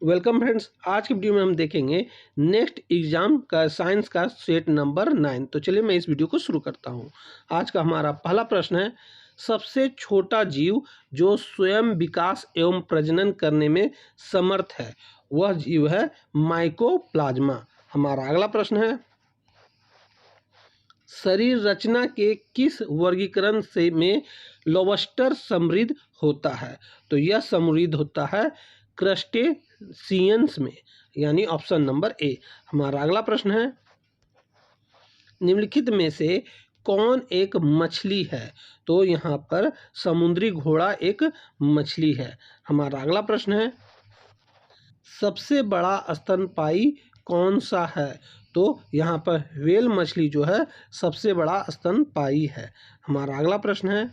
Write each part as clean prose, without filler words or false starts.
Welcome friends. आज की video में हम देखेंगे नेक्स्ट एग्जाम का साइंस का सेट नंबर 9। तो चलिए मैं इस वीडियो को शुरू करता हूं। आज का हमारा पहला प्रश्न है, सबसे छोटा जीव जो स्वयं विकास एवं प्रजनन करने में समर्थ है वह जीव है माइकोप्लाज्मा। हमारा अगला प्रश्न है, शरीर रचना के किस वर्गीकरण से में लॉबस्टर समृद्ध होता है? तो यह समृद्ध होता है क्रस्टेशियंस में, यानी ऑप्शन नंबर ए। हमारा अगला प्रश्न है, निम्नलिखित में से कौन एक मछली है? तो यहाँ पर समुद्री घोड़ा एक मछली है। हमारा अगला प्रश्न है, सबसे बड़ा स्तनपायी कौन सा है? तो यहाँ पर व्हेल मछली जो है सबसे बड़ा स्तनपायी है। हमारा अगला प्रश्न है,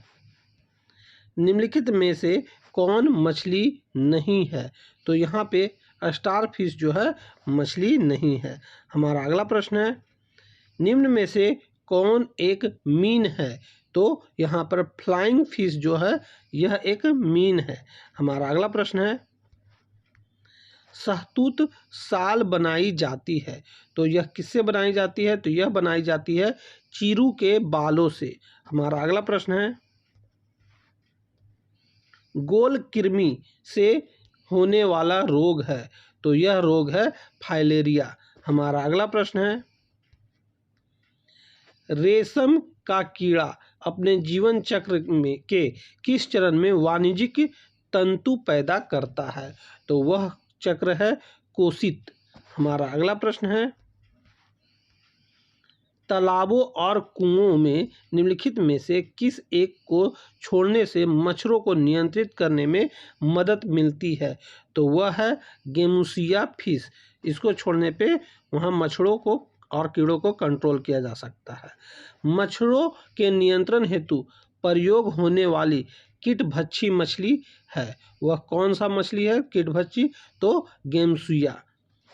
निम्नलिखित में से कौन मछली नहीं है? तो यहाँ पे स्टार फिश जो है मछली नहीं है। हमारा अगला प्रश्न है, निम्न में से कौन एक मीन है? तो यहाँ पर फ्लाइंग फिश जो है यह एक मीन है। हमारा अगला प्रश्न है, शहतूत शाल बनाई जाती है, तो यह किससे बनाई जाती है? तो यह बनाई जाती है चीरू के बालों से। हमारा अगला प्रश्न है, गोल कृमि से होने वाला रोग है, तो यह रोग है फाइलेरिया। हमारा अगला प्रश्न है, रेशम का कीड़ा अपने जीवन चक्र में के किस चरण में वाणिज्यिक तंतु पैदा करता है? तो वह चक्र है कोशित। हमारा अगला प्रश्न है, तालाबों और कुओं में निम्नलिखित में से किस एक को छोड़ने से मच्छरों को नियंत्रित करने में मदद मिलती है? तो वह है गेमुसिया फिश। इसको छोड़ने पे वहाँ मच्छरों को और कीड़ों को कंट्रोल किया जा सकता है। मच्छरों के नियंत्रण हेतु प्रयोग होने वाली कीटभक्षी मछली है, वह कौन सा मछली है कीटभक्षी? तो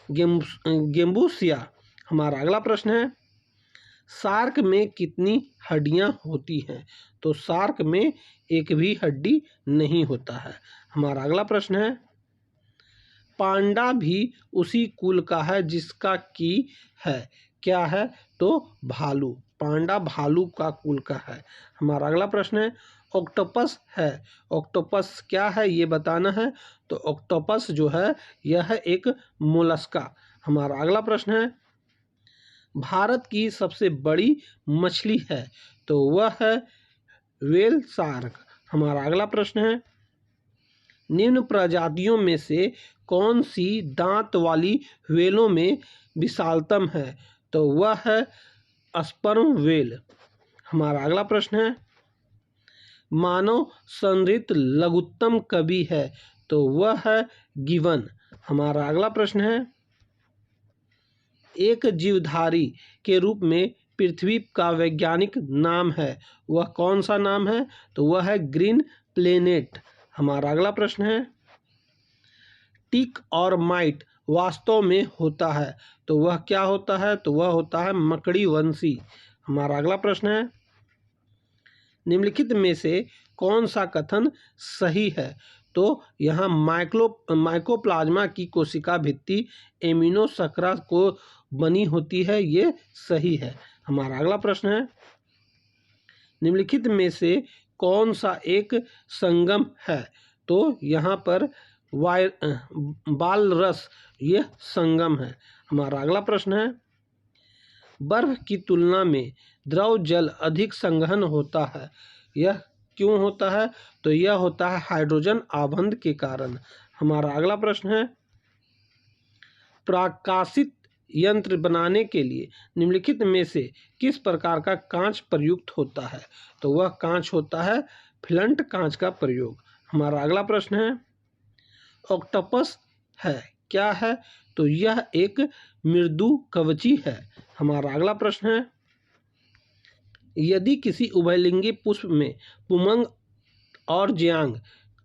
गेम्बूसिया। हमारा अगला प्रश्न है, शार्क में कितनी हड्डियां होती हैं? तो शार्क में एक भी हड्डी नहीं होता है। हमारा अगला प्रश्न है, पांडा भी उसी कुल का है जिसका की है, क्या है? तो भालू। पांडा भालू का कुल का है। हमारा अगला प्रश्न है, ऑक्टोपस है, ऑक्टोपस क्या है ये बताना है। तो ऑक्टोपस जो है यह है एक मोलस्का। हमारा अगला प्रश्न है, भारत की सबसे बड़ी मछली है, तो वह है व्हेल शार्क। हमारा अगला प्रश्न है, निम्न प्रजातियों में से कौन सी दांत वाली व्हेलों में विशालतम है? तो वह है स्पर्म व्हेल। हमारा अगला प्रश्न है, मानव संरचित लघुत्तम कवि है, तो वह है गिवन। हमारा अगला प्रश्न है, एक जीवधारी के रूप में पृथ्वी का वैज्ञानिक नाम है, वह कौन सा नाम है? तो वह है ग्रीन प्लेनेट। हमारा अगला प्रश्न है, टिक और माइट वास्तव में होता है, तो वह क्या होता है? तो वह होता है मकड़ी वंशी। हमारा अगला प्रश्न है, निम्नलिखित में से कौन सा कथन सही है? तो यहाँ माइकोप्लाज्मा की कोशिका भित्ति एमिनो शर्करा को बनी होती है, ये सही है। हमारा अगला प्रश्न है, निम्नलिखित में से कौन सा एक संगम है? तो यहाँ पर बाल रस यह संगम है। हमारा अगला प्रश्न है, बर्फ की तुलना में द्रव जल अधिक संघन होता है, यह क्यों होता है? तो यह होता है हाइड्रोजन आबंध के कारण। हमारा अगला प्रश्न है, प्रकाशित यंत्र बनाने के लिए निम्नलिखित में से किस प्रकार का कांच प्रयुक्त होता है? तो वह कांच होता है फ्लंट कांच का प्रयोग। हमारा अगला प्रश्न है, ऑक्टोपस है, क्या है? तो यह एक मृदु कवची है। हमारा अगला प्रश्न है, यदि किसी उभयलिंगी पुष्प में पुमंग और ज्यांग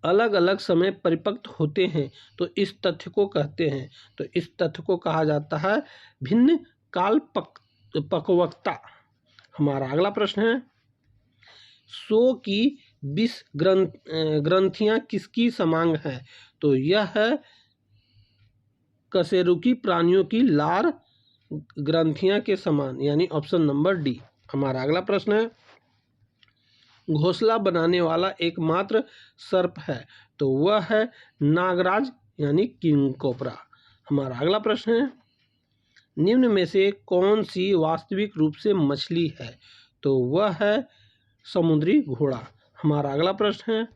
अलग अलग समय परिपक्व होते हैं तो इस तथ्य को कहते हैं, तो इस तथ्य को कहा जाता है भिन्न काल पक्वता। हमारा अगला प्रश्न है, सो की 20 ग्रंथियां किसकी समांग है? तो यह है कशेरुकी प्राणियों की लार ग्रंथियां के समान, यानी ऑप्शन नंबर डी। हमारा अगला प्रश्न है, घोंसला बनाने वाला एकमात्र सर्प है, तो वह है नागराज यानी किंग कोबरा। हमारा अगला प्रश्न है, निम्न में से कौन सी वास्तविक रूप से मछली है, तो वह है समुद्री घोड़ा। हमारा अगला प्रश्न है,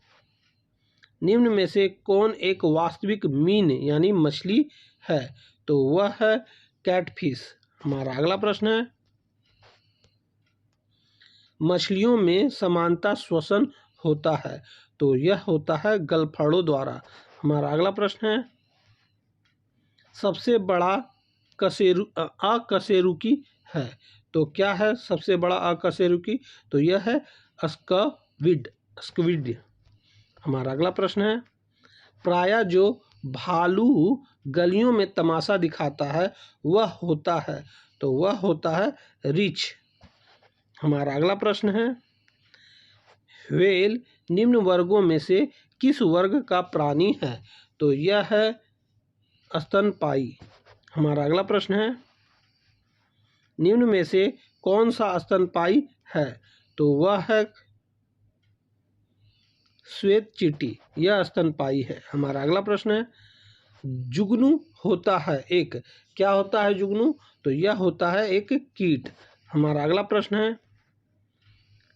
निम्न में से कौन एक वास्तविक मीन यानी मछली है, तो वह है कैटफिश। हमारा अगला प्रश्न है, मछलियों में समानता श्वसन होता है, तो यह होता है गलफड़ों द्वारा। हमारा अगला प्रश्न है, सबसे बड़ा अकशेरुकी है, तो क्या है सबसे बड़ा अकशेरुकी, तो यह है स्क्विड। हमारा अगला प्रश्न है, प्रायः जो भालू गलियों में तमाशा दिखाता है वह होता है, तो वह होता है रीछ। हमारा अगला प्रश्न है, व्हेल निम्न वर्गों में से किस वर्ग का प्राणी है, तो यह है स्तनपायी। हमारा अगला प्रश्न है, निम्न में से कौन सा स्तनपायी है, तो वह है श्वेत चींटी, यह स्तनपायी है। हमारा अगला प्रश्न है, जुगनू होता है एक, क्या होता है जुगनू, तो यह होता है एक कीट। हमारा अगला प्रश्न है,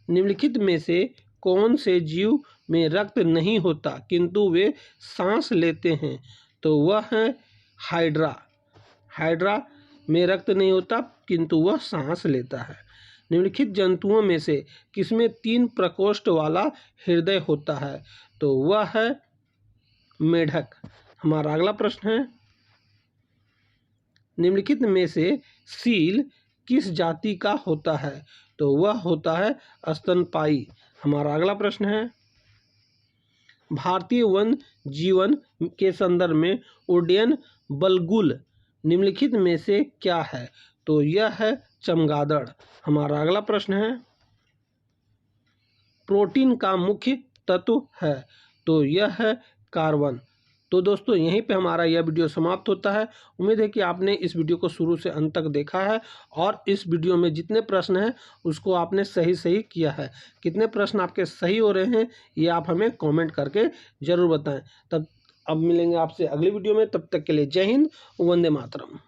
निम्नलिखित में से कौन से जीव में रक्त नहीं होता किंतु वे सांस लेते हैं, तो वह है हाइड्रा। हाइड्रा में रक्त नहीं होता किंतु वह सांस लेता है। निम्नलिखित जंतुओं में से किसमें 3 प्रकोष्ठ वाला हृदय होता है, तो वह है मेढक। हमारा अगला प्रश्न है, निम्नलिखित में से सील किस जाति का होता है, तो वह होता है स्तनपायी। हमारा अगला प्रश्न है, भारतीय वन जीवन के संदर्भ में उड्डयन बलगुल निम्नलिखित में से क्या है, तो यह है चमगादड़। हमारा अगला प्रश्न है, प्रोटीन का मुख्य तत्व है, तो यह है कार्बन। तो दोस्तों यहीं पे हमारा यह वीडियो समाप्त होता है। उम्मीद है कि आपने इस वीडियो को शुरू से अंत तक देखा है और इस वीडियो में जितने प्रश्न हैं उसको आपने सही किया है। कितने प्रश्न आपके सही हो रहे हैं ये आप हमें कमेंट करके ज़रूर बताएं। अब मिलेंगे आपसे अगली वीडियो में, तब तक के लिए जय हिंद, वंदे मातरम।